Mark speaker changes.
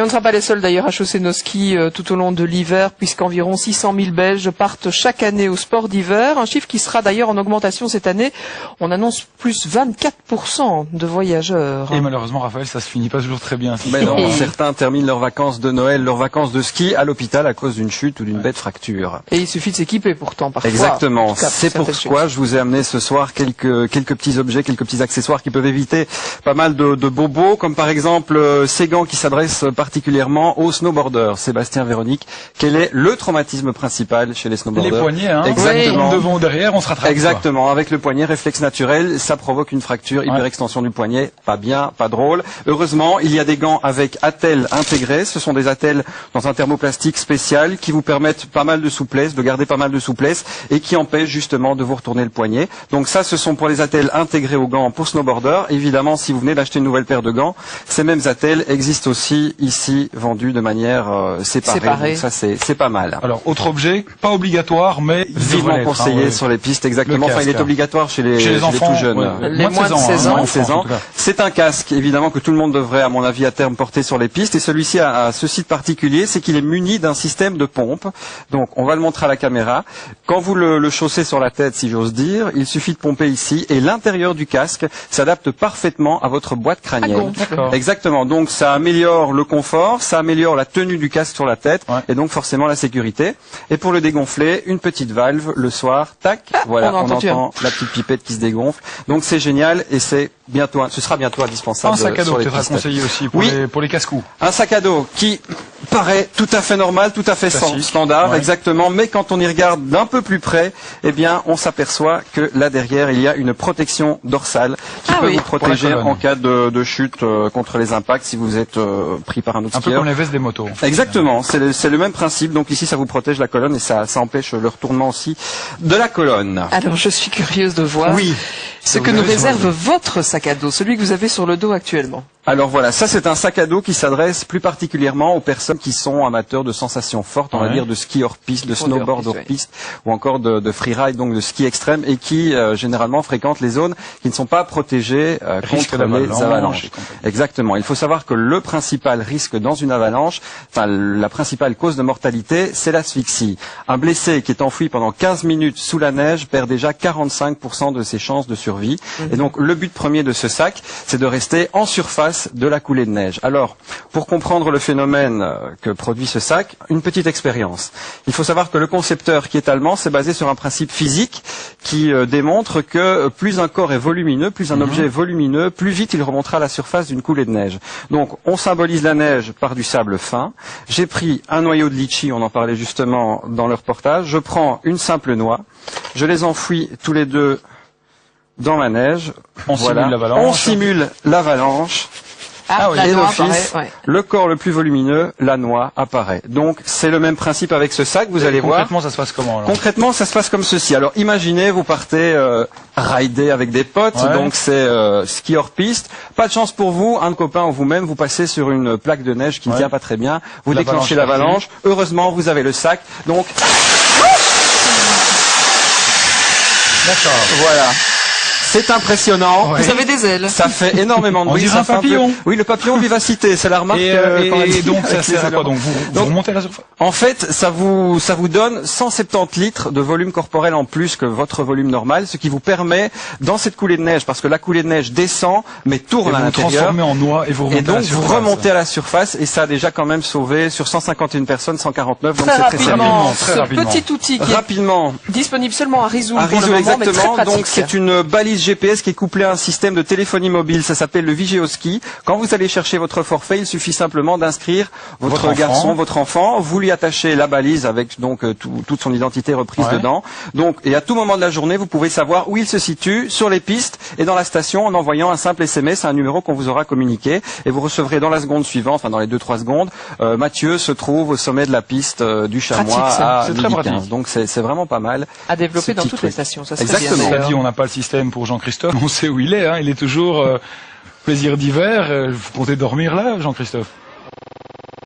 Speaker 1: on ne sera pas les seuls d'ailleurs à chausser nos skis tout au long de l'hiver, puisqu'environ 600 000 Belges partent chaque année au sport d'hiver. Un chiffre qui sera d'ailleurs en augmentation cette année. On annonce plus 24% de voyageurs.
Speaker 2: Et malheureusement, Raphaël, ça se finit pas toujours très bien.
Speaker 3: Mais non, certains terminent leurs vacances de Noël, leurs vacances de ski à l'hôpital à cause d'une chute ou d'une bête fracture.
Speaker 1: Et il suffit de s'équiper pourtant parfois.
Speaker 3: Exactement. C'est pourquoi je vous ai amené ce soir quelques petits objets, quelques petits accessoires qui peuvent éviter pas mal de bobos, comme par exemple ces gants qui s'adressent particulièrement aux snowboarders. Sébastien, Véronique, quel est le traumatisme principal chez les snowboarders?
Speaker 2: Les poignets, hein.
Speaker 3: Exactement.
Speaker 2: Oui. Devant ou derrière, on se rattrape.
Speaker 3: Exactement. Avec le poignet, réflexe naturel, ça provoque une fracture, hyperextension du poignet. Pas bien, pas drôle. Heureusement, il y a des gants avec attelles intégrées. Ce sont des attelles dans un thermoplastique spécial qui vous permettent pas mal de souplesse, de garder pas mal de souplesse et qui empêchent justement de vous retourner le poignet. Donc ça, ce sont pour les attelles intégrées aux gants pour snowboarders. Évidemment, si vous venez d'acheter une nouvelle paire de gants, ces mêmes attelles existent aussi ici, vendues de manière séparée. Donc ça, c'est pas mal.
Speaker 2: Alors, autre objet, pas obligatoire, mais
Speaker 3: vivement conseillé sur les pistes, exactement. Enfin, il est obligatoire chez les enfants, tout jeunes.
Speaker 1: Les moins de 16 ans.
Speaker 3: 16 ans. C'est un casque, évidemment, que tout le monde devrait, à mon avis, à terme porter sur les pistes. Et celui-ci a ceci de particulier, c'est qu'il est muni d'un système de pompe. Donc, on va le montrer à la caméra. Quand vous le chaussez sur la tête, si j'ose dire, il suffit de pomper ici et l'intérieur du casque s'adapte parfaitement à votre boîte crânienne. Exactement. Donc, ça améliore le confort, ça améliore la tenue du casque sur la tête et donc forcément la sécurité. Et pour le dégonfler, une petite valve le soir, tac, voilà, on entend la petite pipette qui se dégonfle. Donc, c'est génial et ce sera bientôt indispensable.
Speaker 2: Un sac à dos
Speaker 3: qui
Speaker 2: sera conseillé aussi pour les casse-cous.
Speaker 3: Un sac à dos qui paraît tout à fait normal, tout à fait standard, exactement, mais quand on y regarde d'un peu plus près, eh bien, on s'aperçoit que là derrière, il y a une protection dorsale qui peut vous protéger en cas de chute contre les impacts si vous êtes pris par un autre skieur.
Speaker 2: Un peu comme les vestes des motos.
Speaker 3: Exactement, c'est le même principe. Donc ici, ça vous protège la colonne et ça empêche le retournement aussi de la colonne.
Speaker 1: Alors, je suis curieuse de voir ce que nous réserve votre sac à dos, celui que vous avez sur le dos actuellement.
Speaker 3: Alors voilà, ça c'est un sac à dos qui s'adresse plus particulièrement aux personnes qui sont amateurs de sensations fortes, on va dire de ski hors piste, de snowboard hors piste, ou encore de freeride, donc de ski extrême, et qui généralement fréquentent les zones qui ne sont pas protégées contre les avalanches. Exactement. Il faut savoir que le principal risque dans une avalanche, enfin la principale cause de mortalité, c'est l'asphyxie. Un blessé qui est enfoui pendant 15 minutes sous la neige perd déjà 45% de ses chances de survie. Et donc le but premier de ce sac, c'est de rester en surface de la coulée de neige. Alors, pour comprendre le phénomène que produit ce sac, une petite expérience. Il faut savoir que le concepteur, qui est allemand, s'est basé sur un principe physique qui démontre que plus un corps est volumineux, plus un objet est volumineux, plus vite il remontera à la surface d'une coulée de neige. Donc, on symbolise la neige par du sable fin. J'ai pris un noyau de litchi, on en parlait justement dans le reportage. Je prends une simple noix. Je les enfouis tous les deux dans la neige. On simule l'avalanche. Et d'office, le corps le plus volumineux, la noix, apparaît. Donc, c'est le même principe avec ce sac, vous allez voir.
Speaker 2: Concrètement, ça se passe comment alors?
Speaker 3: Concrètement, ça se passe comme ceci. Alors, imaginez, vous partez rider avec des potes, donc c'est ski hors piste. Pas de chance pour vous, un copain ou vous-même, vous passez sur une plaque de neige qui ne tient pas très bien. Vous déclenchez l'avalanche. Heureusement, vous avez le sac. Donc,
Speaker 2: d'accord.
Speaker 3: Voilà. C'est impressionnant.
Speaker 1: Vous avez des ailes.
Speaker 3: Ça fait énormément de bruit.
Speaker 2: On dirait un papillon.
Speaker 3: Oui, le papillon vivacité, c'est la remarque.
Speaker 2: Et donc, ça sert à quoi? Donc, vous remontez à la surface.
Speaker 3: En fait, ça vous donne 170 litres de volume corporel en plus que votre volume normal, ce qui vous permet, dans cette coulée de neige, parce que la coulée de neige descend, mais tourne à l'intérieur.
Speaker 2: Vous transformez en noix et vous remontez à la surface.
Speaker 3: Et donc, vous remontez à la surface, et ça a déjà quand même sauvé sur 151 personnes, 149, donc c'est très
Speaker 1: rapidement.
Speaker 3: Très rapidement.
Speaker 1: Ce petit outil qui est disponible seulement à Risoul pour le moment,
Speaker 3: exactement. Donc, c'est une balise GPS qui est couplé à un système de téléphonie mobile, ça s'appelle le Vigéoski. Quand vous allez chercher votre forfait, il suffit simplement d'inscrire votre garçon, votre enfant, vous lui attachez la balise avec donc toute son identité reprise dedans. Donc, et à tout moment de la journée, vous pouvez savoir où il se situe sur les pistes et dans la station en envoyant un simple SMS à un numéro qu'on vous aura communiqué et vous recevrez dans la seconde suivante, enfin dans les 2-3 secondes, Mathieu se trouve au sommet de la piste du Chamois à
Speaker 2: c'est très pratique.
Speaker 3: Donc c'est vraiment pas mal.
Speaker 1: À développer dans toutes les stations, ça serait
Speaker 3: exactement.
Speaker 1: bien.
Speaker 2: Cela dit, on n'a pas le système pour Jean-Christophe. On sait où il est, hein. Il est toujours plaisir d'hiver. Vous comptez dormir là, Jean-Christophe?